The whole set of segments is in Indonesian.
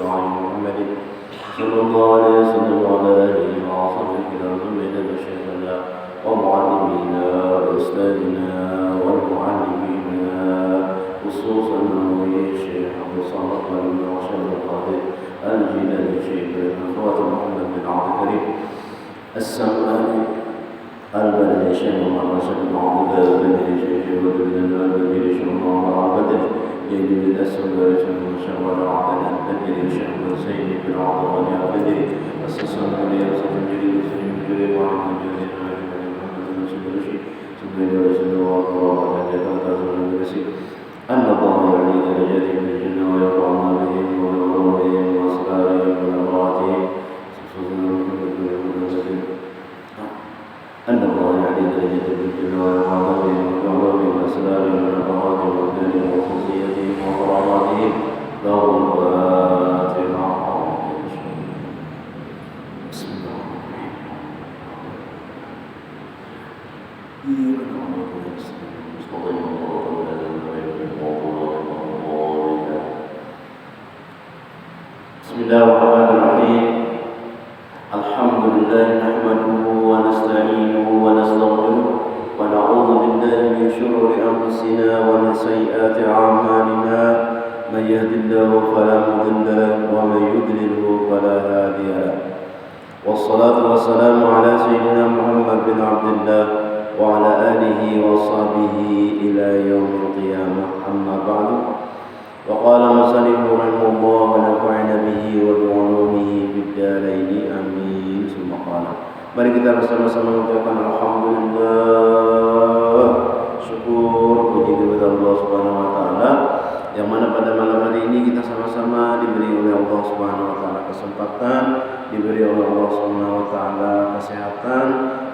شرائع محمد صلى الله عليه وسلم وعلى آله وصحبه الكرام من شيخنا ومعلمينا وأستاذنا والمعلمين خصوصا الشيخ عبد الصمد بن رشاد القادر الجيلاني شيخ الأخوات محمد بن عبد الكريم السمعاني البلد شيخ محمد رشاد بن عبد الله بن شيخ وبن البلد شيخ محمد عبد جيد الأسود شيخ شوال عبد البدري شيخ سيد بن عبد الغني البدري أسسنا عليه وسلم جريد وسلم جريد وعلم جريد أن الله يعلي درجاتهم في الجنة ويرفعنا بهم ويغفرهم وأسرارهم وأمراتهم أن الله يعلي درجاتهم في الجنة ويرفعنا بهم ويغفرهم وأسرارهم وأمراتهم وأبنائهم وخصوصيتهم وقراراتهم لهم الفاتحة. بسم الله بسم الله الرحمن الرحيم. الحمد لله نحمده ونستعينه ونستغفره ونعوذ بالله من شرور أنفسنا ومن سيئات أعمالنا من يهد الله فلا مضل له ومن يضلل فلا هادي له والصلاة والسلام على سيدنا محمد بن عبد الله وعلى آله وصحبه إلى يوم القيامة. أما بعد وقال مصنف رحمه الله ونفعنا به وبعلومه في الدارين آمين. ثم قال mari kita bersama-sama mengucapkan alhamdulillah, syukur puji kepada Allah Subhanahu wa taala yang mana pada malam hari ini kita sama-sama diberi oleh Allah Subhanahu wa taala kesempatan, diberi oleh Allah Subhanahu wa taala kesehatan,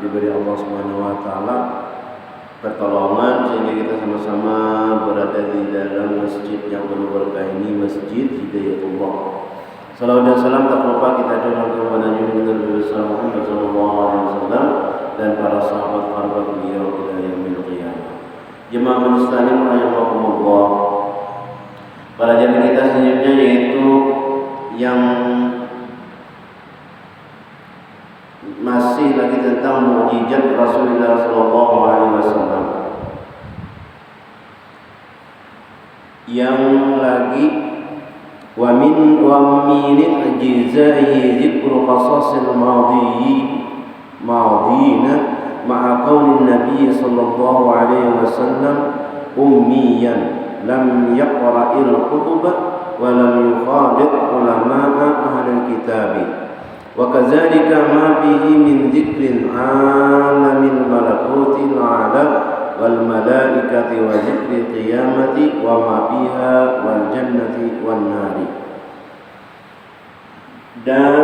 diberi Allah Subhanahu wa taala pertolongan sehingga kita sama-sama berada di dalam masjid yang penuh berkah ini, Masjid Hidayatullah. Salawat dan salam tak lupa kita curahkan kepada Nabi besar Muhammad sallallahu alaihi wasallam dan para sahabat kerabat beliau ila yaumil qiyamah. Jemaah muslimin rahimakumullah. Pelajaran kita selanjutnya yaitu yang masih lagi tentang mukjizat Rasulullah sallallahu alaihi wasallam. Yang lagi wa min ijzaihi dzikru qasasil madina ma'a qaulin nabiy sallallahu alaihi wasallam ummiyan lam yaqra'il kutub wa lam yukhadith ulama'a ahlul kitab wa kadzalika ma bihi min dzikrin 'alamil malakutil 'alam wal malaikati wa dzikri qiyamati wa ma biha wal jannati wan nari. Dan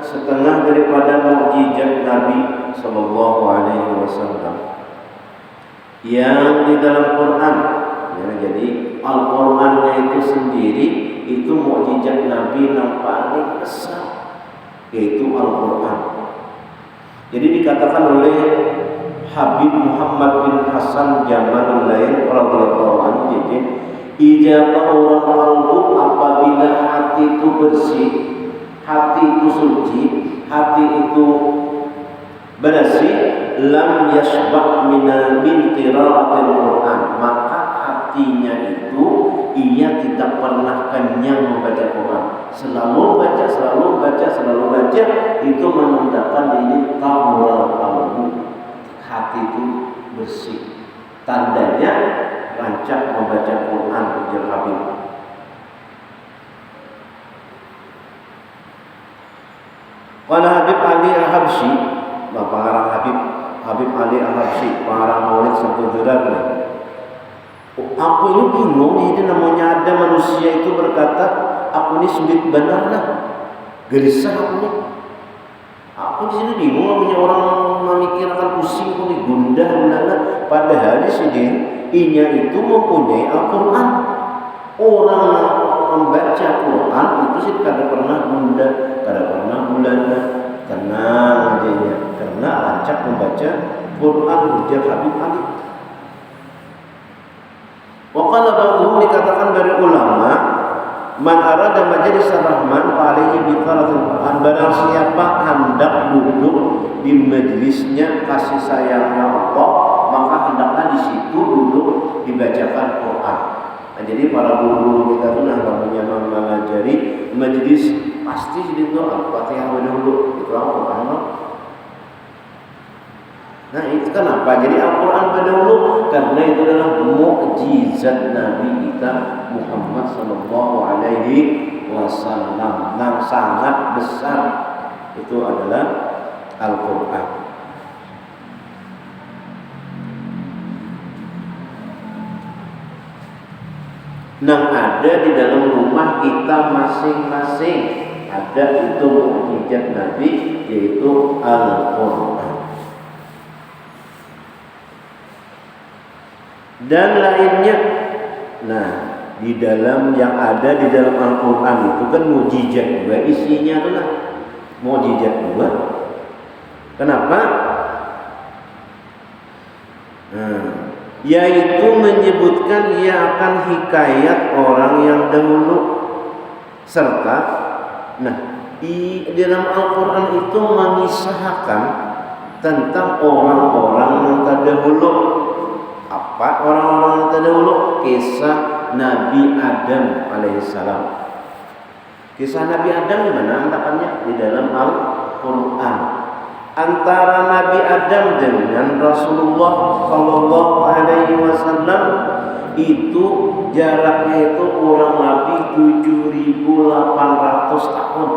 setengah daripada mukjizat Nabi sallallahu alaihi wasallam yang di dalam Quran, ya, jadi Al-Qur'annya itu sendiri itu mukjizat Nabi yang paling besar, yaitu Al-Quran. Jadi dikatakan oleh Habib Muhammad bin Hasan Jamalul Lail radhiyallahu anhu, jadi ijabah orang qalbu, apabila hati itu bersih, hati itu suci, hati itu bersih, lam yashba' min qira'atil Quran, maka hatinya itu ia tidak pernah kenyang membaca Quran. Selalu baca, selalu baca, selalu baca, itu menandakan ini tahura qalbu, hati itu bersih. Tandanya rancak membaca Quran ujar Habib. Qala Habib Ali Al-Habsyi, pengarang Habib Ali Al-Habsyi, pengarang Maulid Sabtu Durar. Aku ini bingung, ini namanya ada manusia itu berkata, aku ini sulit benar lah, gelisah aku ini. Aku di sini bingung, namanya orang memikirkan pusing, aku ini gundah gulana. Padahal di sini inya itu mempunyai Al-Quran. Orang membaca Quran itu sih kada pernah gundah, kada pernah gulana, tenang aja, karena lancak membaca Quran ujar Habib Ali. Waqala ba'dhum, dikatakan dari ulama Man arada majlis ar-rahman fa alaihi bi qiraatil Qur'an. Barang siapa hendak duduk di majelisnya kasih sayangnya Allah, maka hendaklah di situ duduk dibacakan Quran. Nah, jadi para guru kita tuh namanya mengajari majelis pasti itu Al-Fatihah dulu, itu Al-Quran. Nah itu kenapa? Jadi Al-Quran dahulu karena itu adalah mukjizat Nabi kita Muhammad Sallallahu Alaihi Wasallam yang sangat besar. Itu adalah Al-Quran. Yang ada di dalam rumah kita masing-masing, ada itu mukjizat Nabi, yaitu Al-Quran. Dan lainnya. Nah, di dalam yang ada di dalam Al-Quran itu kan mukjizat juga, isinya adalah mukjizat juga. Kenapa? Yaitu menyebutkan ia akan hikayat orang yang dahulu, serta di dalam Al-Quran itu mengisahkan tentang orang-orang yang terdahulu. Apa orang-orang yang terdahulu? Kisah Nabi Adam alaihissalam. Kisah Nabi Adam di mana letaknya? Di dalam Al-Quran. Antara Nabi Adam dengan Rasulullah Sallallahu Alaihi Wasallam itu jaraknya itu kurang lebih 7.800 tahun.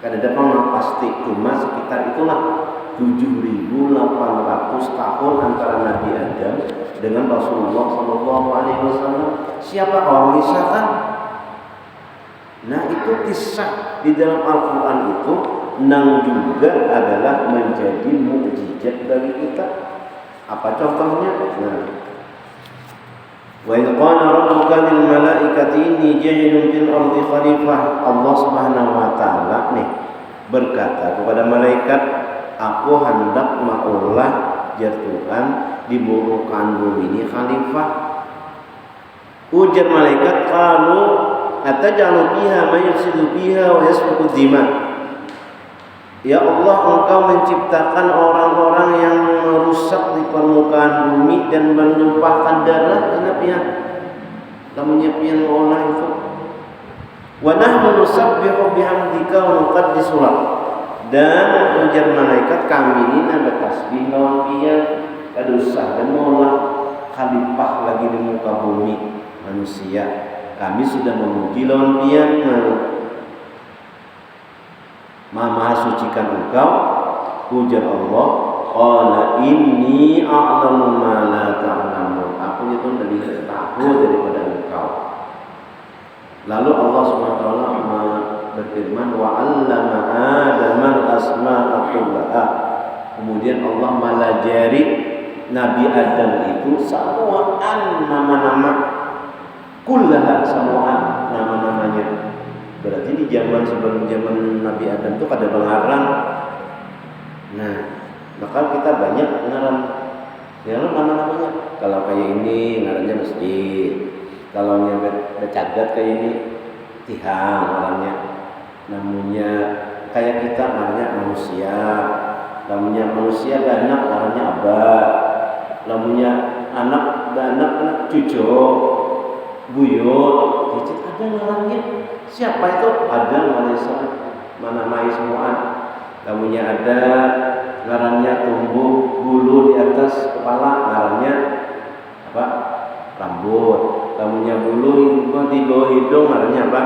Kadang-kadang yang pasti cuma sekitar itulah 7.800 tahun antara Nabi Adam dengan Rasulullah Sallallahu Alaihi Wasallam. Siapa orang mengisahkan? Nah itu kisah di dalam Al-Quran itu yang juga adalah menjadi mukjizat bagi kita. Apa contohnya? Wa idh qala rabbuka lil malaikati inni ja'ilun fil ardi khalifah. Allah Subhanahu wa taala nih berkata kepada malaikat, aku hendak maulah Tuhan di muka bumi ini khalifah. Ujar malaikat, qalu atajalu biha may yufsidu biha wa yasfiku dima. Ya Allah, engkau menciptakan orang-orang yang merusak di permukaan bumi dan menumpahkan darah. Kenapa ya? Kamu nyiapin olah itu. Wa nahnu nusabbihu bihamdika wa nuqaddisu lak. Dan ujar malaikat, kami ini ada tasbih lawan dia, ada usah dan mola khalifah lagi di muka bumi manusia. Kami sudah memuji lawan dia, Maha sucikan engkau. Ujar Allah, qala inni a'lamu ma la ta'lamun. Aku itu lebih tahu daripada engkau. Lalu Allah Subhanahu wa taala berfirman, wa 'allama Adama al-asma'a kullaha. Kemudian Allah melajari Nabi Adam itu semuaan nama-nama, kullaha semuaan nama-namanya. Berarti di zaman sebelum zaman Nabi Adam itu ada pengarang. Nah, maka kita banyak pengarang. Ya nama-namanya. Kalau kayak ini ngarannya masjid. Kalau yang bercadat kayak ini tihang ngarannya. Namanya kayak kita namanya manusia. Namanya manusia banyak namanya abah. Namanya anak cucu, buyut, cicit ada namanya. Siapa itu? Ada manusia menamai semuaan. Namanya ada ngarannya tumbuh bulu di atas kepala, ngarannya apa? Rambut. Namanya bulu di bawah hidung, ngarannya apa?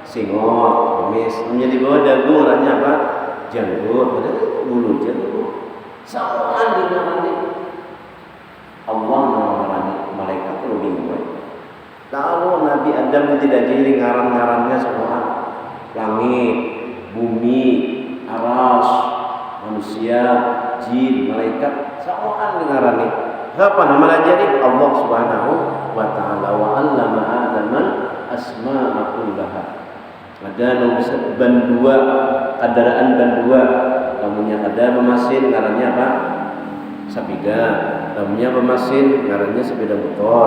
Singot, kumis. Namanya di bawah dagu, ngarannya apa? Janggut. Bulu janggut. Semuaan di ngarannya. Allah mengarani malaikat itu bingung. Kalau Nabi Adam tidak jadi ngaran-ngarannya semua, langit, bumi, aras, manusia, jin, malaikat, semua ngarani. Apa nama jadi? Allah Subhanahu wa taala wa 'allama Adama asma'a kullaha. Ada ban dua, kendaraan ban dua. Namanya ada mesin, ngarannya apa? Sapiga. Namanya mesin, ngarannya sepeda motor.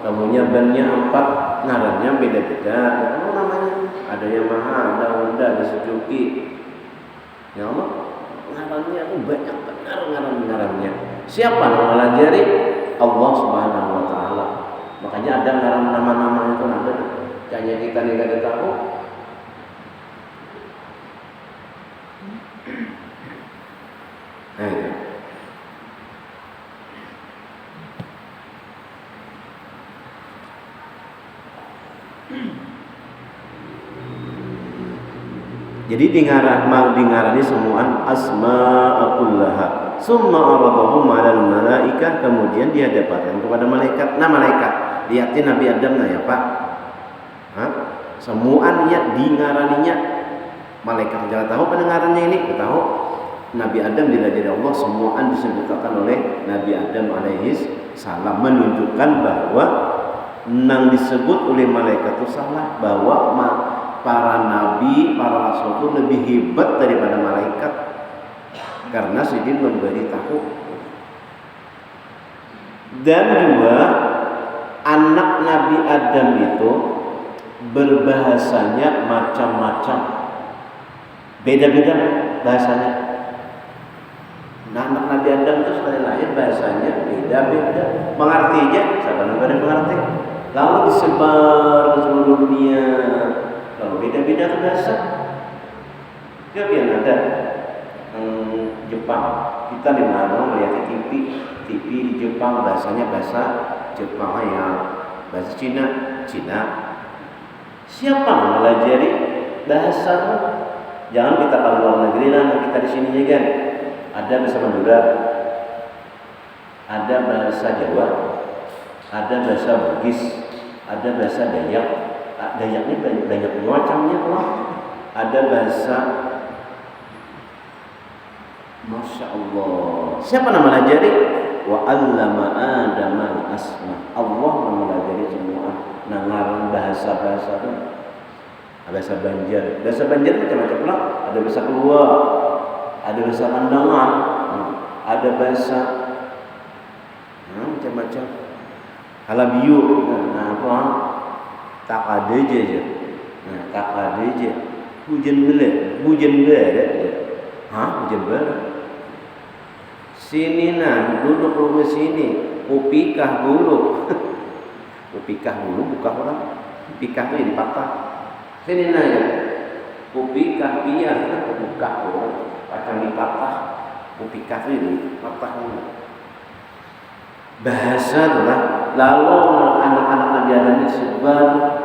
kamunya bannya 4, ngarannya beda-beda. Apa namanya? Ada Yamaha, ada Honda, ada Suzuki. Ya Allah, ngarannya itu banyak benar ngaran-ngarannya. Siapa yang melajari? Allah Subhanahu wa taala. Makanya ada ngaran nama-nama itu ada. Kayaknya kita tidak tahu. Jadi dingarani semuaan asma'akullaha. Summa aradahum 'alal malaikah, kemudian dihadapkan kepada malaikat. Nah, malaikat lihatin Nabi Adam nah ya, Pak. Semuaan ya dingaraninya malaikat. Jangan tahu pendengarannya ini, tahu Nabi Adam dilajari Allah, semuaan disebutkan oleh Nabi Adam alaihi salam, menunjukkan bahwa nang disebut oleh malaikat itu salah, bahwa para nabi, para rasul itu lebih hebat daripada malaikat, karena Sidin memberitahu. Dan juga anak Nabi Adam itu berbahasanya macam-macam, beda-beda bahasanya. Nah, anak Nabi Adam itu sekali lahir bahasanya beda-beda, mengartinya siapa yang mengerti, lalu disebar ke seluruh dunia. Kalau beda-beda bahasa, ya biar ada Jepang. Kita di mana melihat TV di Jepang bahasanya bahasa Jepang, ya bahasa Cina. Siapa yang melajari bahasa? Jangan kita kalau luar negeri lah, kita di sini juga kan. Ada bahasa Madura, ada bahasa Jawa, ada bahasa Bugis, ada bahasa Dayak. Dayak ini banyak macamnya loh. Ada bahasa, Masya Allah. Siapa nama melajari? Wa 'allama Adama al-asma. Allah melajari semua nangaran bahasa-bahasa itu. Bahasa Banjar. Bahasa Banjar macam-macam pula. Ada bahasa Keluar, ada bahasa Kandangan, ada bahasa macam-macam. Halabiyu. Nah, apa? Tak ada je. Nah, tak ada je. Hujan berat. Hujan berat. Sini nah, duduk dulu sini. Upikah dulu. Upikah dulu buka orang. Upikah itu dipatah. Sini nah ya. Upikah biar buka orang. Akan dipatah. Upikah itu dipatah. Bahasa adalah lalu anak-anak Nabi Adam disebar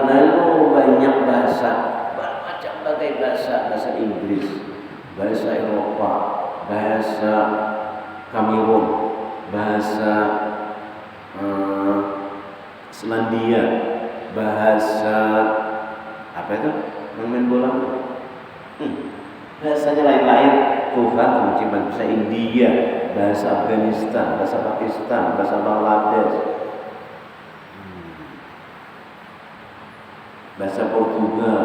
lalu banyak bahasa, bermacam bagai bahasa Inggris, bahasa Eropa, bahasa Kamerun, bahasa Selandia, bahasa apa itu main bola, bahasanya lain-lain. Tuhan menciptakan bahasa India, bahasa Afghanistan, bahasa Pakistan, bahasa Bangladesh, bahasa Portugal,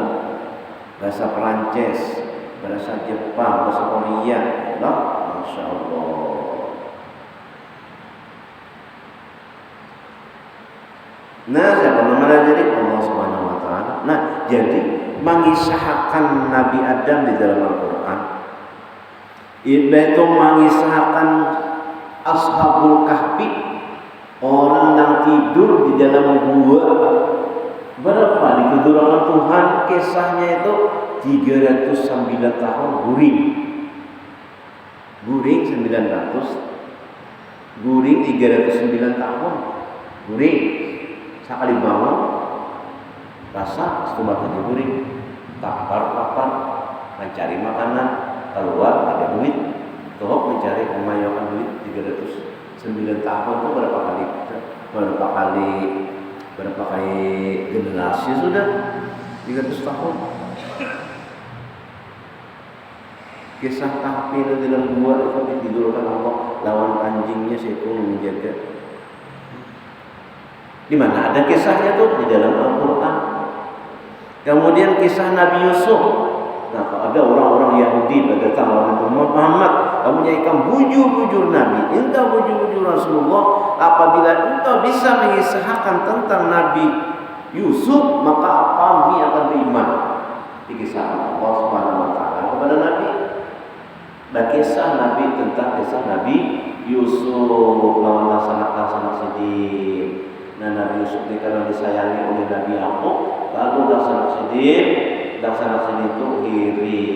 bahasa Perancis, bahasa Jepang, bahasa Korea. Lah, Masya Allah. Nah, siapa mempelajari? Allah Subhanahu wa taala. Nah, jadi mengisahkan Nabi Adam di dalam Al-Qur'an itu mengisahkan Ashabul Kahfi, orang yang tidur di dalam gua. Berapa dikudurkan Tuhan, kisahnya itu 309 tahun guring 309 tahun guring. Sekali bangun rasa stomach guring, lapar mencari makanan, keluar ada duit, toh mencari memayokan duit 309 tahun itu berapa kali generasi sudah 300 tahun. Kisah Kahfi di dalam gua itu ditidurkan Allah lawan anjingnya seekor menjaga. Di mana ada kisahnya tuh di dalam Al-Qur'an. Kemudian kisah Nabi Yusuf. Nah, kalau ada orang-orang Yahudi datang kepada Muhammad, kamu nyaikan bujur-bujur Nabi, engkau bujur-bujur Rasulullah. Apabila engkau bisa mengisahkan tentang Nabi Yusuf, maka kami akan beriman. Dikisahkan Allah Subhanahu wa taala kepada Nabi. Dan kisah Nabi tentang kisah Nabi Yusuf lawan laksana sedih. Nah, Nabi Yusuf ini karena disayangi oleh Nabi Yakub, lalu laksana sedih itu iri,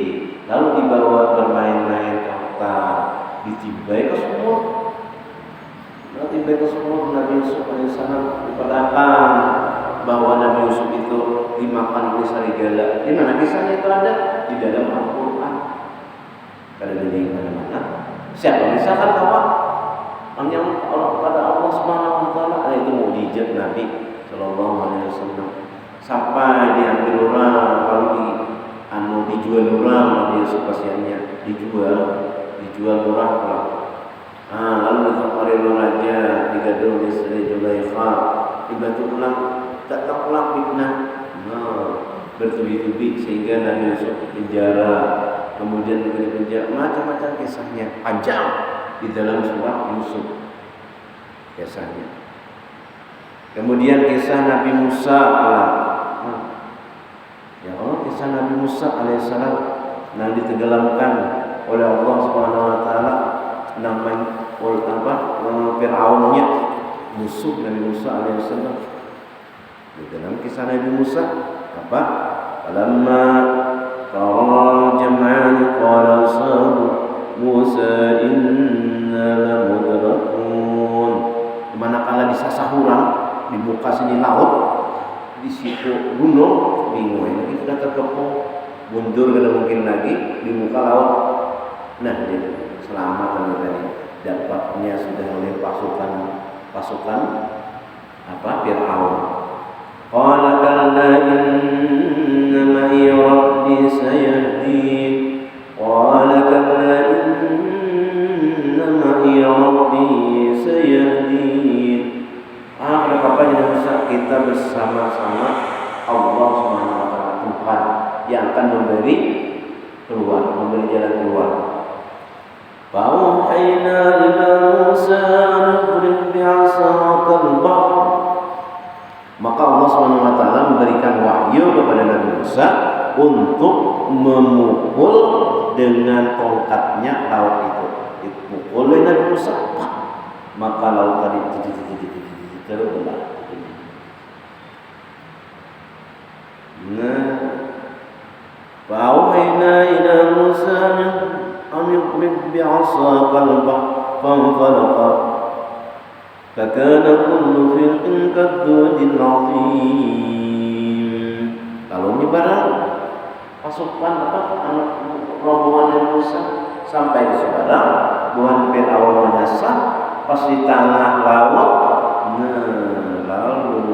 lalu dibawa bermain-main ke hutan, ditibai ke sumur. Lalu tibai ke sumur, Nabi Yusuf alaihissalam diperdakan bahwa Nabi Yusuf itu dimakan oleh serigala. Di mana kisahnya itu ada? Di dalam Al-Quran. Ada di mana-mana. Siapa misalkan bahwa hanya pada Allah Subhanahu wa taala, itu mukjizat Nabi sallallahu alaihi wasallam. Sampai diambil orang, kalau dijual orang, Nabi Yusuf kasihannya dijual orang pula. Lalu dikemarin raja digaduh oleh Sri Zulaikha, tiba-tiba pulang tak pulang fitnah, bertubi-tubi sehingga Nabi Yusuf penjara, kemudian diberi penjara, macam-macam kisahnya panjang di dalam surah Yusuf kisahnya. Kemudian kisah Nabi Musa ya Allah, kisah Nabi Musa alaihissalam yang ditenggelamkan oleh Allah Subhanahu wa taala namanya Fir'aunnya, musuh Nabi Musa alaihissalam. Di dalam kisah Nabi Musa apa? Falamma tara jam'an qala sahabu Musa inna lamudrakun. Manakala disasahuran di muka sini laut, di situ gunung, bingung ini sudah terkepung, mundur kada mungkin lagi di muka laut. Nah, dia selamat tadi dapatnya sudah oleh pasukan Fir'aun. Qala kalla inna ma'i rabbi sayahdin. Qala kalla inna ma'i rabbi sayahdin. Kenapa jadi bisa kita bersama-sama Allah Subhanahu wa taala, Tuhan yang akan memberi jalan keluar. Fa'auhayna ila Musa an idrib bi'asaka al-bahr. Maka Allah Subhanahu wa taala memberikan wahyu kepada Nabi Musa untuk memukul dengan tongkatnya laut itu. Dipukul oleh Nabi Musa, maka laut tadi terbelah. Nah, fa'auhayna ila Musa an idrib bi'asaka al-bahr fanfalaqa fakana kullu firqin kaddudil 'azim. Lalu menyebarlah pasukan rombongan Nabi Musa sampai di seberang buhan Fir'aun menyasar pas di tengah laut. Lalu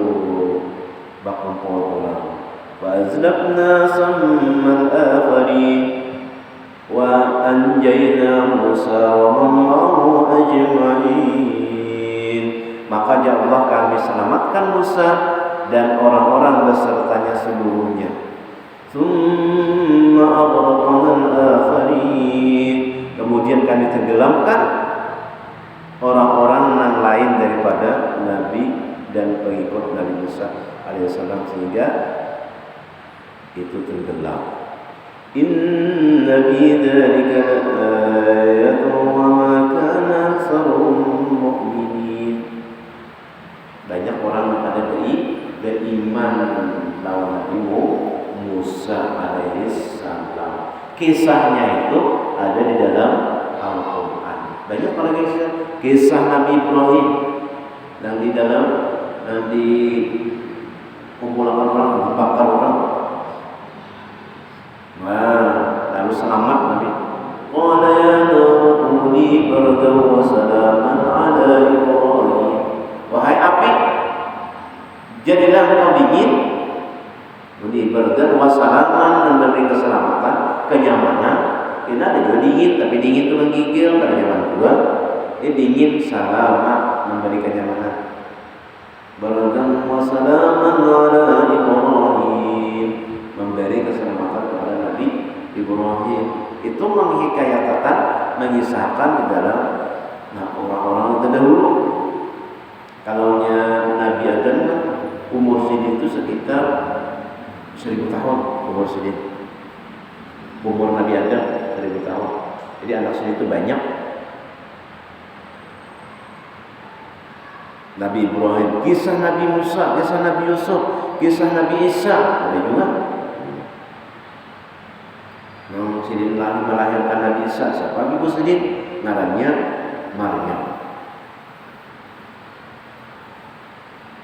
bakumpul pulang. Wa azlafna sammal akharin wa anjayna Musa wa man ma'ahu ajma'in. Maka ya Allah, kami selamatkan Musa dan orang-orang besertanya seluruhnya. Tsumma aghraqna al-akharin. Kemudian kami tenggelamkan orang-orang yang lain daripada Nabi dan pengikut Nabi Musa alaihissalam sehingga itu tenggelam. Inna fi dzalika laayatan wa ma kana aktsaruhum mu'minin. Banyak orang yang ada beriman lawan Nabi Musa alaihissalam. Kisahnya itu ada di dalam Al-Quran. Banyak lagi kisah Nabi Ibrahim yang di dalam di kumpulan orang dibakar orang. Lalu selamat Nabi. Qala ya naru kuni bardan wa salaman ala Ibrahim. Wahai api, jadilah engkau dingin, kuni bardan wa salaman, memberi keselamatan, kenyamanan. Ini ada juga dingin, tapi dingin itu menggigil, pada zaman dua. Ini dingin salamat, memberi kenyamanan. Bardan wa salaman ala Ibrahim, memberi keselamatan kepada Nabi Ibrahim itu menghikayatkan, mengisahkan di dalam orang-orang terdahulu. Kalaunya Nabi Adam umur Sidin itu sekitar 1000 tahun umur Sidin. Umur Nabi Adam 1000 tahun. Jadi anak Sidin itu banyak. Nabi Ibrahim, kisah Nabi Musa, kisah Nabi Yusuf, kisah Nabi Isa, ada juga. Sidin melahirkan Nabi Isa. Siapa ibu Sidin? Namanya Maryam.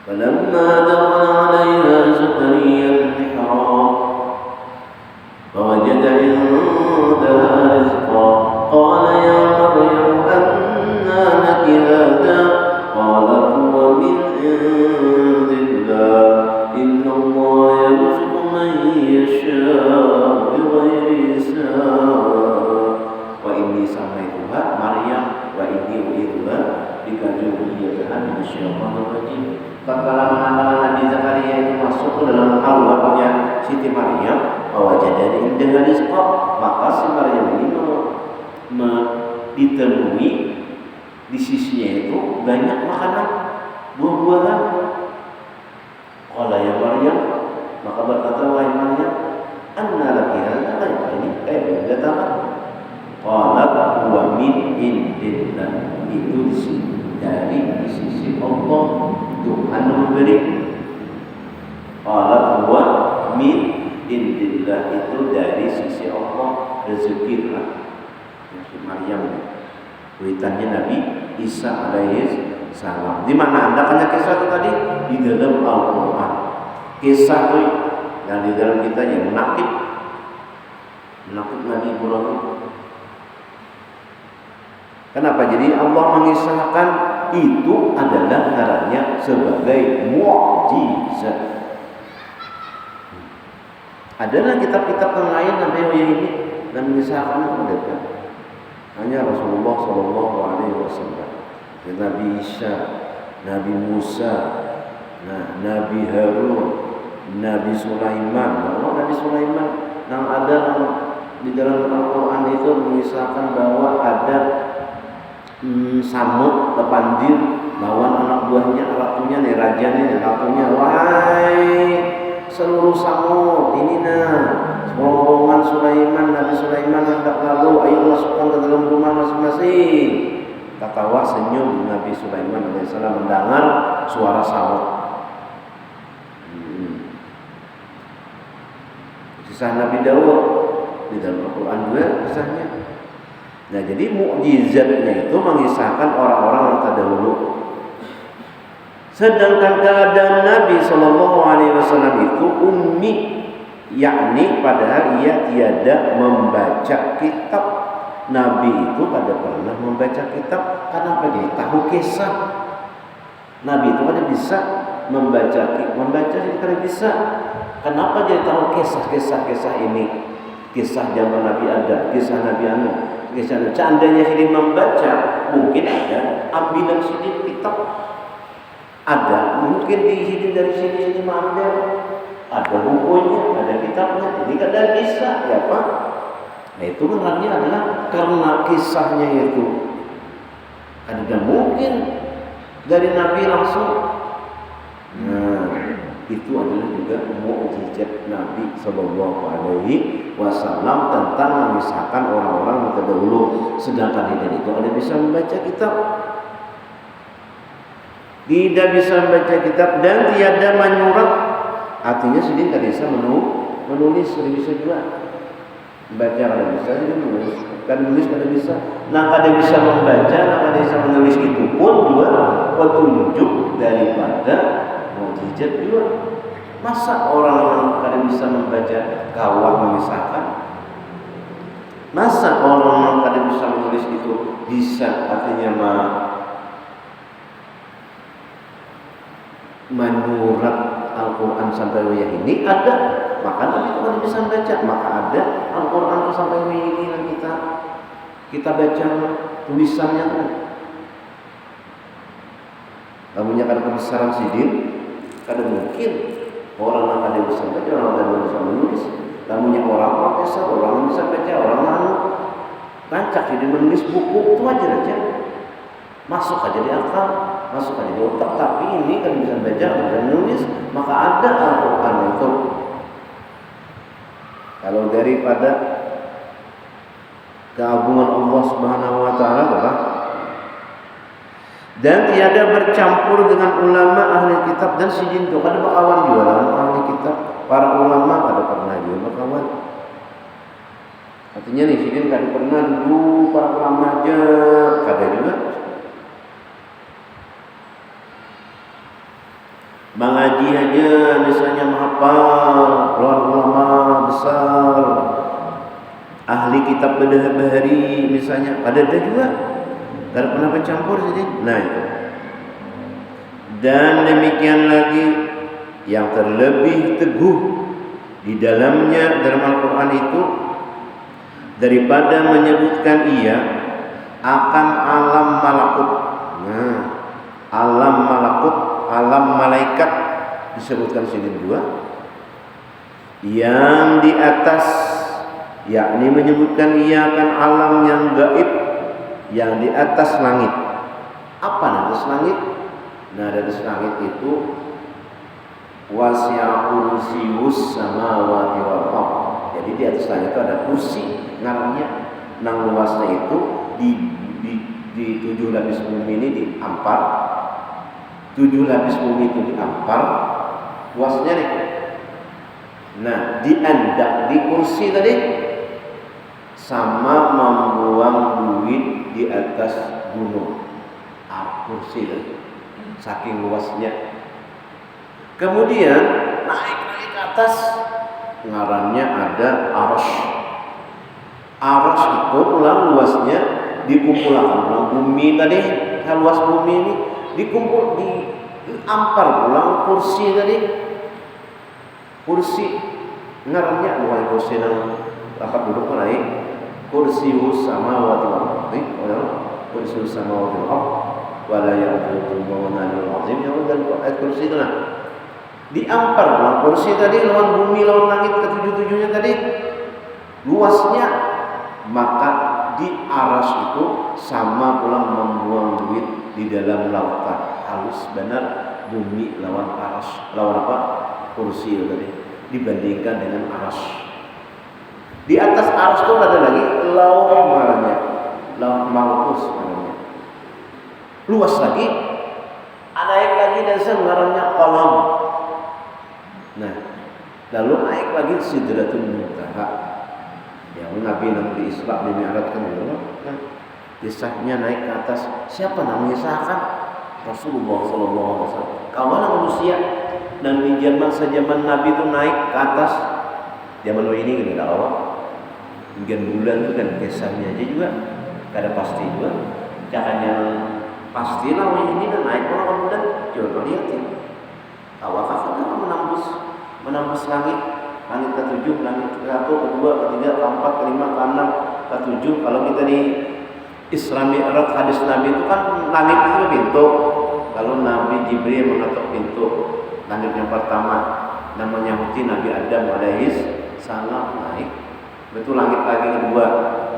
Falamma dakhala 'alaiha Zakariya al-mihrab fawajada 'indaha rizqan qala ya Maryam anna laki hadha qalat huwa min 'indillah inna Allaha yarzuqu man yasha'u bighairi hisab wa inni samaituha Maryam wa inni u'idzuha bika dzurriyyataha minasyaitonir rajim. Tatkala Nabi Zakaria itu masuk ke dalam auratnya Siti Maryam, wajada indaha rizqa, maka si Maryam ini ditemui di sisinya itu banyak makanan, buah-buahan. Qala ya Maryam, maka berkata wahai Maryam, anna laki hadza, ini kayak datang. Qalat huwa min indillah, itu dari sisi Allah, Tuhan memberi. Qalat huwa min indillah, itu dari sisi Allah, rezeki Maryam. Witannya Nabi Isa alaihi salam. Di mana Anda punya kisah itu tadi? Di dalam Al-Qur'an. Kisah itu yang di dalam kita yang menakib Nabi Ibrahim. Kenapa? Jadi Allah mengisahkan itu adalah caranya sebagai mukjizat. Adalah kitab-kitab yang lain yang ini dan mengisahkan itu ada. Hanya Rasulullah Shallallahu Alaihi Wasallam, Nabi Isa, Nabi Musa, Nabi Harun, Nabi Sulaiman. Nabi Sulaiman yang ada di dalam Al-Quran itu mengisahkan bahwa ada Samud terpandir lawan anak buahnya, ratunya nih, rajanya, ratunya, wahai seluruh Samud, ini rombongan Sulaiman, Nabi Sulaiman hendak lalu, ayo masukkan ke dalam rumah masing-masing. Ketawa senyum Nabi Sulaiman alaihissalam mendengar suara Samud. Kisah Nabi Daud di dalam Al-Quran juga kisahnya. Nah, jadi mukjizatnya itu mengisahkan orang-orang yang terdahulu. Sedangkan keadaan Nabi Shallallahu Alaihi Wasallam itu ummi, yakni padahal ia tiada membaca kitab. Nabi itu pada pernah membaca kitab. Kenapa? Jadi tahu kisah. Nabi itu pada bisa membaca jadi kada bisa. Kenapa jadi tahu kisah ini? Kisah zaman Nabi Adam, kisah Nabi Anu. Seandainya ini membaca, mungkin ada ambilan sini kitab, ada mungkin di sini dari sini ada bukunya, ada kitabnya. Jadi kadang bisa, ya Pak. Nah itu benarnya adalah karena kisahnya itu ada mungkin dari Nabi langsung. Nah itu adalah juga mukjizat Nabi Sallallahu Alaihi Wasallam tentang memisahkan orang-orang yang terdahulu. Sedangkan itu ada bisa membaca kitab, tidak bisa membaca kitab dan tiada menyurat. Artinya sedih tidak bisa menulis, tidak bisa juga membaca, tidak bisa juga menulis, kada bisa. Nah kada bisa membaca, kada bisa menulis itu pun juga petunjuk daripada mukjizat juga. Masa orang yang kada bisa membaca kawat memisahkan? Masa orang yang kada bisa menulis itu bisa, artinya menyurat Al-Quran sampai wayah ini ada, maka Nabi itu kada bisa membaca, maka ada Al-Quran sampai wayah ini yang kita baca tulisannya kan. Namunnya kada kebesaran sidin, kada mungkin orang yang ada bisa baca, orang yang bisa menulis. Namunnya orang biasa, orang yang bisa baca, orang yang rancak jadi menulis buku itu wajar aja, masuk aja di akal, masuk aja di otak. Tapi ini kan bisa baca, bisa menulis, maka ada Al-Quran itu. Kalau daripada keagungan Allah Subhanahu wa taala adalah dan tiada bercampur dengan ulama ahli kitab dan sijin tu kada bakawan juga dalam ahli kitab, para ulama kada pernah juga bakawan. Artinya nih sijin kada pernah dulu para ulama aja kada juga. Mengaji aja misalnya menghafal ulama besar ahli kitab Bahari misalnya ada juga. Tidak pernah bercampur jadi. Nah itu. Dan demikian lagi yang terlebih teguh di dalamnya dalam Al-Quran itu daripada menyebutkan ia akan alam malakut. Nah, alam malakut, alam malaikat disebutkan sini dua. Yang di atas, yakni menyebutkan ia akan alam yang gaib, yang di atas langit. Apa di atas langit? Nah, di atas langit itu wasi'a kursiyus samawati wal ardh. Jadi di atas langit itu ada kursi, namanya nang luasnya itu di 7 lapis bumi ini diampar. 7 lapis bumi itu diampar luasnya nih. Nah, diandak di kursi tadi sama membuang duit di atas gunung. Kursi tadi saking luasnya. Kemudian naik ke atas, ngarannya ada arasy. Arasy itu ulang luasnya dikumpulkan ulang bumi tadi, luas bumi ini dikumpul diampar ulang kursi tadi. Kursi ngarannya bukan kursi nang rapat duduk naik. Kursi samawati wal ardi, kursi samawati wal ardi, wala ya'uduhu mawlanul azim. Yang dan ayat kursi itu nah. Diampar ulang kursi tadi lawan bumi lawan langit ketujuh-tujuhnya tadi luasnya, maka di aras itu sama pulang membuang duit di dalam lautan. Halus benar bumi lawan aras, lawan apa? Kursi itu tadi dibandingkan dengan aras. Di atas aras itu ada lagi lauh namanya, lauh mahfuz namanya. Luas lagi, naik lagi dan sebenarnya qalam. Nah, lalu naik lagi Sidratul Muntaha. Yang Nabi Isra di Mi'raj kan dulu. Nah, kisahnya naik ke atas. Siapa namanya sahakan? Rasulullah sallallahu alaihi wasallam. Kawan manusia dan di zaman Nabi itu naik ke atas. Zaman ini kan ada awal. Hingga bulan itu kan kisahnya aja juga kada pasti juga. Caranya pasti lah ini naik orang bulan. Coba lihat ya. Tawakal kan menembus langit ke-7, langit ke-1, ke-2, ke-3, ke-4, ke-5, ke-6, ke-7. Kalau kita di Isra Mi'raj hadis Nabi itu kan langit itu pintu. Kalau Nabi Jibril mengetuk pintu langit yang pertama, namanya Huti Nabi Adam alaihis salam naik. Betul langit lagi kedua,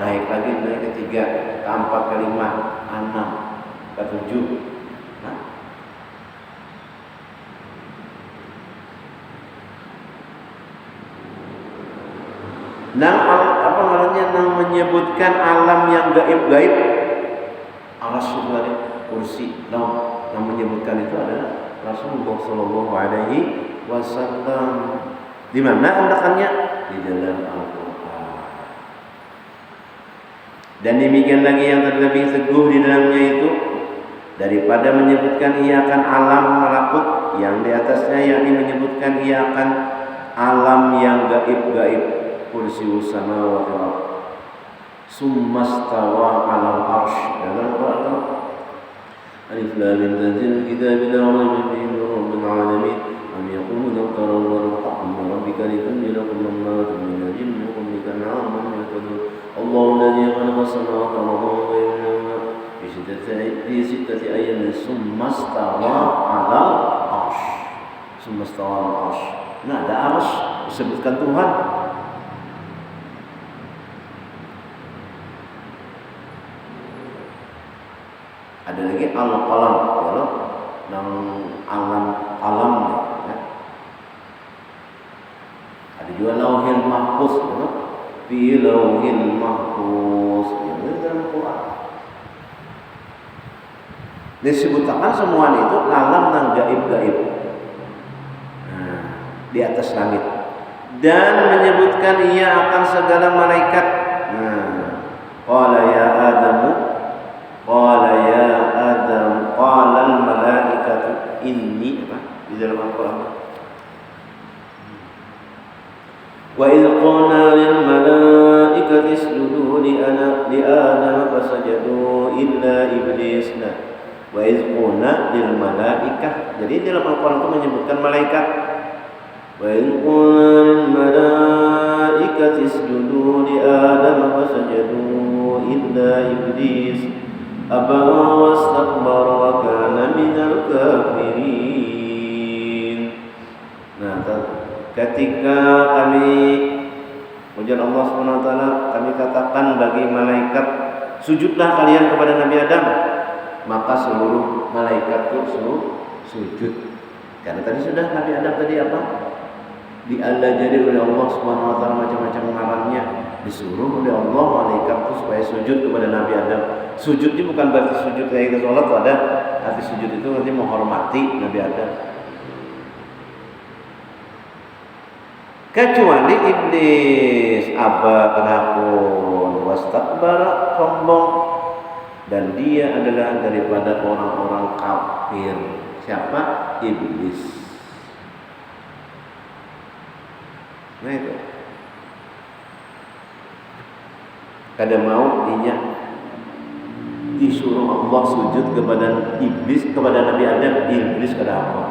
naik lagi, naik ketiga, ke-4, ke-5, ke-6, ke-7. Nah, apa namanya nang menyebutkan alam yang gaib-gaib, Rasulullah kursi, nang menyebutkan itu adalah Rasulullah Shallallahu Alaihi Wasallam. Di mana andakannya? Di dalam Al-Quran. Dan demikian lagi yang terlebih teguh di dalamnya itu daripada menyebutkan ia akan alam malakut yang di atasnya, yakni menyebutkan ia akan alam yang gaib-gaib. Kursi samawati wal ardh summa stawa 'alal 'arsy. Dalam Al-Qur'an Alif Lam Mim tanzilul kitabi la raiba fihi min rabbil 'alamin am yaquluna tarahu haqqun min rabbika litunzira kullam ma tu'minu jinnu qablika 'amman yatadun Allahu alladhi khalaqa as-samawati wal arda fi sittati ayyamin summa stawa 'alal 'arsy. Summa stawa 'alal 'arsy. Nah, ada 'arsy disebutkan Tuhan. lagi al-qalam ya nang alam ya. Ada juga lauhil mahfuz ya. Fi lauhil mahfuz ya dalam Quran. Disebutkan semua itu alam nang gaib-gaib. Nah, di atas langit. Dan menyebutkan ia akan segala malaikat. Nah, qala ya Adamu qala ya Adam qala al malaikatu inni apa di dalam Al-Qur'an. Wa idh qulna lil malaikati isjudu li Adam fasajadu illa iblis. Wa idh qulna lil malaikah. Jadi dalam Al-Qur'an itu menyebutkan malaikat. Wa idh qulna lil malaikati isjudu li Adam fasajadu illa iblis aba wastakbara wa kana minal kafirin. Nah, ketika kami ujar Allah SWT, kami katakan bagi malaikat, sujudlah kalian kepada Nabi Adam, maka seluruh malaikat itu sujud. Karena tadi sudah Nabi Adam tadi apa? Diajari oleh Allah SWT macam-macam ngarannya, disuruh oleh Allah malaikat itu supaya sujud kepada Nabi Adam. Sujud ini bukan berarti sujud kayak kita sholat, ada arti sujud itu nanti menghormati Nabi Adam. Kecuali iblis, aba kenapun wastakbara, sombong, dan dia adalah daripada orang-orang kafir. Siapa? Iblis. Nah itu. Kada mau dinya disuruh Allah sujud kepada iblis, kepada Nabi Adam, iblis kada apa.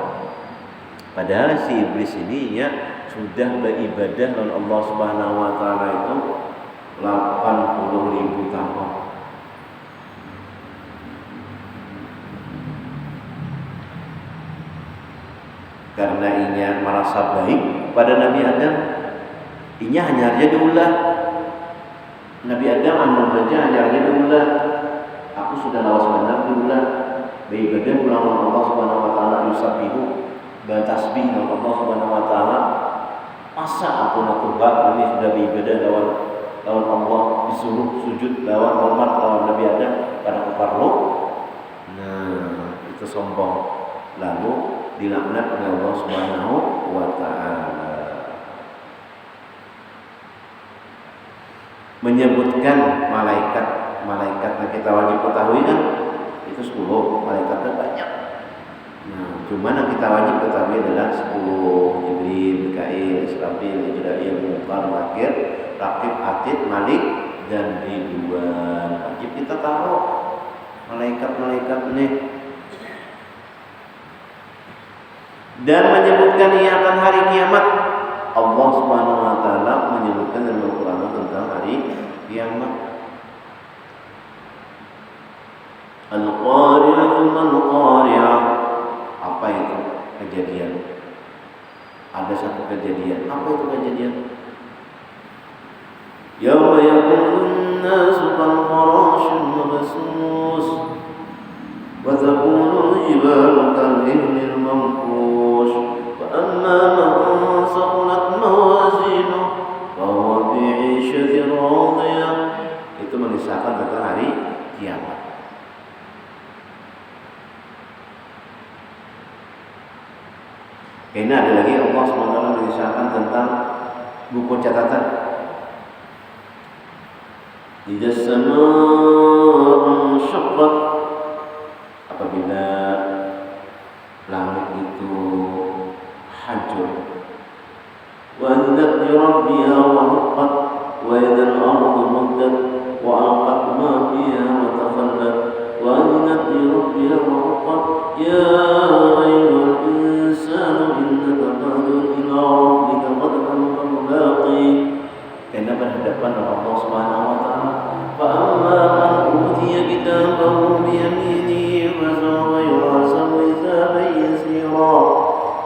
Padahal si iblis ini ya sudah beribadah dengan Allah Subhanahu wa taala itu 80.000 tahun. Karena inya merasa baik pada Nabi Adam, inya hanya aja diulah. Nabi Adam anu aja hanya diulah. Aku sudah lawas benar diulah. Beribadah ulang Allah Subhanahu wa taala, yusabbihu bertasbih dengan Allah Subhanahu wa taala. Masa aku nak tobat ini sudah beribadah lawan Allah, disuruh sujud lawan hormat lawan Nabi Adam pada keparlo. Nah, itu sombong. Lalu dilaknat oleh Allah Subhanahu wa taala. Menyebutkan malaikat yang kita wajib ketahui kan itu 10, malaikatnya banyak. Nah, cuman yang kita wajib ketahui adalah 10: Jibril, Mikail, Israfil, Israil, Munkar, Nakir, Raqib, Atid, Malik, dan Ridwan. Wajib kita tahu malaikat-malaikat ini. Dan menyebutkan ia akan hari kiamat. Allah Subhanahu wa taala menyebutkan dalam Al-Qur'an tentang hari kiamat. Al-Qari'ah, Al-Qari'ah. Apa itu kejadian? Ada satu kejadian. Apa itu kejadian? Yauma yakunun nasu kal-farashil mabsus wa takunu al-jibalu kal-ihnil manfush wa amma man saqulat mawazinuhu fa huwa fi 'ishatin radiyah. Itu mengisahkan tentang hari kiamat. Ini ada lagi Allah SWT mengisahkan tentang buku catatan. Idza as-samaa'u syaqqat, apabila langit itu hancur. Wa idzat bi rabbiha wa haqqat wa idzal ardu muddat wa alqat ma fiha wa takhallat wa idzat bi rabbiha wa haqqat ya ayyuhal insanu innaka qadun ila rabbika qadran mulaqi. Karena berhadapan dengan Allah Subhanahu wa taala. Fa amma man utiya kitabahu bi yaminihi fa sawfa yuhasabu hisaban yasira.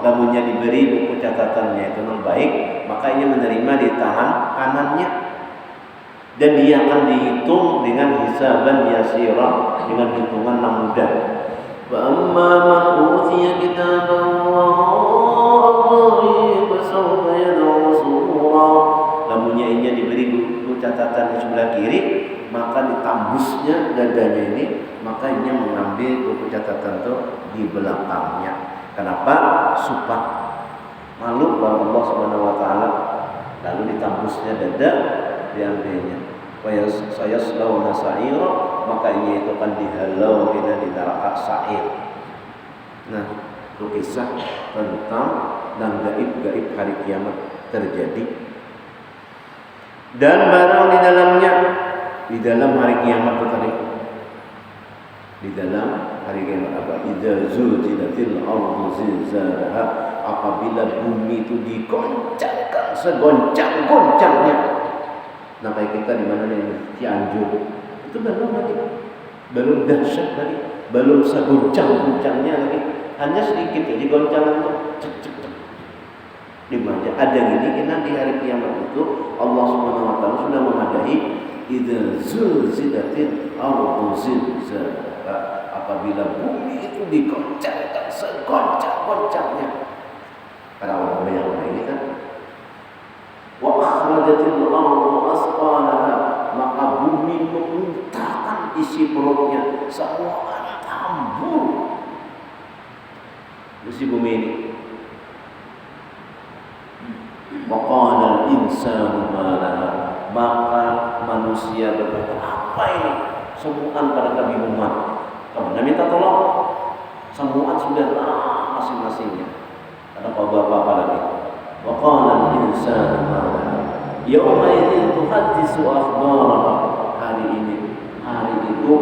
Lamunnya diberi buku catatannya itu yang baik, maka ia menerima di tangan kanannya. dan dia akan dihitung dengan hisaban yasira, dengan hitungan yang mudah. Wa amma man utiya kitabahu wara'a fasawfa yad'u subura. Lamunnya ia diberi buku catatan di sebelah kiri, maka ditambusnya dadanya ini, maka ia mengambil buku catatan itu di belakangnya. Kenapa? Supaya malu kepada Allah Subhanahu wa taala. Lalu ditambusnya dada, diambilnya. Saya selalu sa'ira, maka ini itu akan dihalau di neraka sa'ir. Nah, itu kisah tentang dan gaib-gaib hari kiamat terjadi. Dan barang di dalamnya, di dalam hari kiamat tadi, di dalam hari kiamat apa? Idza zulzilatil ardu zilzalaha, apabila bumi itu digoncangkan segoncang-goncangnya. Nah, kayak kita di mana nih, Cianjur, itu belum lagi, belum dahsyat lagi, belum segoncang-goncangnya lagi, hanya sedikit aja goncangan tuh, cek. Di mana ada gini, di hari kiamat itu Allah Subhanahu wa taala sudah memadai idza zulzilatil ardu zilzalaha, apabila bumi itu digoncangkan segoncang-goncangnya. Para ulama yang lain kan, wa akhrajatil ardu asqalaha, maka bumi memuntahkan isi perutnya, semua tambur isi bumi ini. Wa qala al-insanu ma laha, maka manusia berkata, apa ini? Semuanya pada kebingungan. Kemana minta tolong? Semua sudah tahu masing-masingnya. Ada apa-apa lagi? Wa qala al-insanu ma laha yauma idzin tuhaddisu akhbaraha, hari itu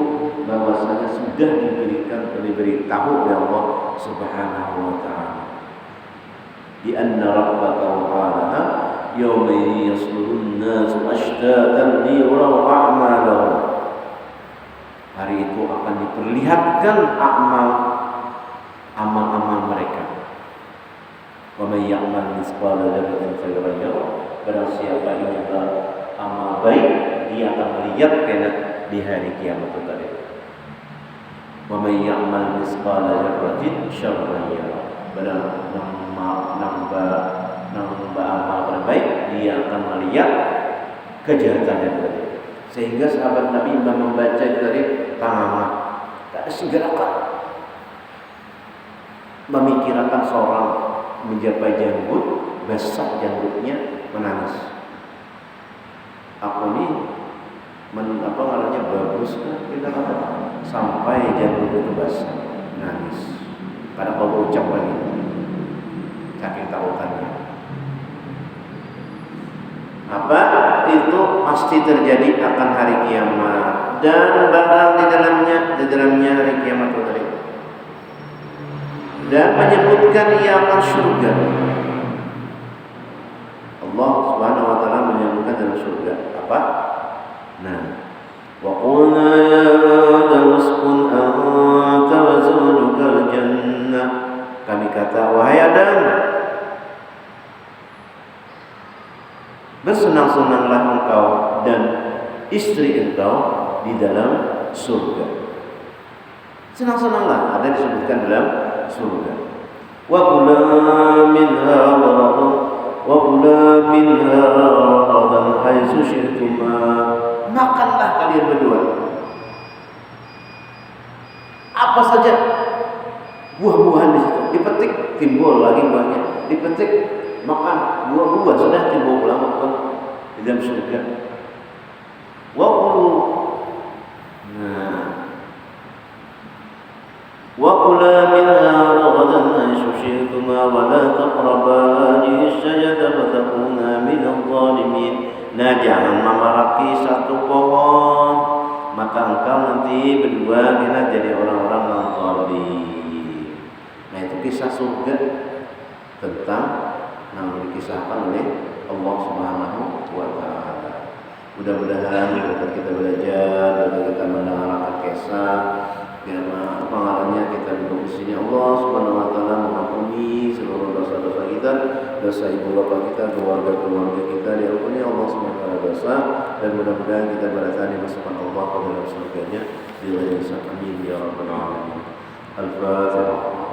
bahwasanya sudah diberitahu oleh Allah Subhanahu wa taala. Di anna rabbaka wa'alaha yauma yasdurun nasu ashtatan liyuraw a'malahum, hari itu akan diperlihatkan amal-amal mereka. Wa may ya'mal mithqala dzarratin khairan yarah, barang siapa yang amal baik, dia akan melihat kena di hari kiamat itu tadi. Wa may ya'mal mithqala dzarratin syarran yarah, barang nambah amal baik, dia akan melihat kejahatannya tadi. Sehingga sahabat Nabi membaca dari tangan, tak segerakan memikirkan seorang menjapai janggut, basah janggutnya, menangis. Aku ini bagus kan, kita kata sampai janggut itu basah, nangis. Karena kau ucap lagi, saking takutannya. Apa itu pasti terjadi akan hari kiamat, dan barang di dalamnya hari kiamat itu. Dan menyebutkan ia akan surga. Allah Subhanahu wa taala menyebutkan dalam surga apa? Nah, wa qulna ya Adam uskun anta wa zawjuka al-jannah. Kami kata, wahai Adam, bersenang-senanglah engkau dan istri engkau di dalam surga. Senang-senanglah, ada disebutkan dalam surga. Wa kula minha ragadan wa kula minha ragadan haitsu syi'tuma. Makanlah kalian berdua apa saja buah-buahan di situ, dipetik timbul lagi buahnya, dipetik makan buah-buah sudah timbul lama di dalam surga. Wa kulu, wa kula minha ragadan haitsu syi'tuma wa la taqraba hadhihi asy-syajarata fatakuna minadh dhalimin. Nah, jangan memaraki satu pohon, maka engkau nanti berdua kena jadi orang-orang yang zalim. Nah, itu kisah surga tentang yang dikisahkan oleh Allah Subhanahu wa taala. Mudah-mudahan kita belajar, kita mendengarkan kisah Karena pengarangnya kita duduk di sini, Allah Subhanahu wa taala mengampuni seluruh dosa-dosa kita, dosa ibu bapak kita, keluarga-keluarga kita, diampuni Allah Subhanahu wa taala dosa, dan mudah-mudahan kita berada dimasukkan Allah ke dalam surganya. Amin ya rabbal alamin. Al-Fatihah.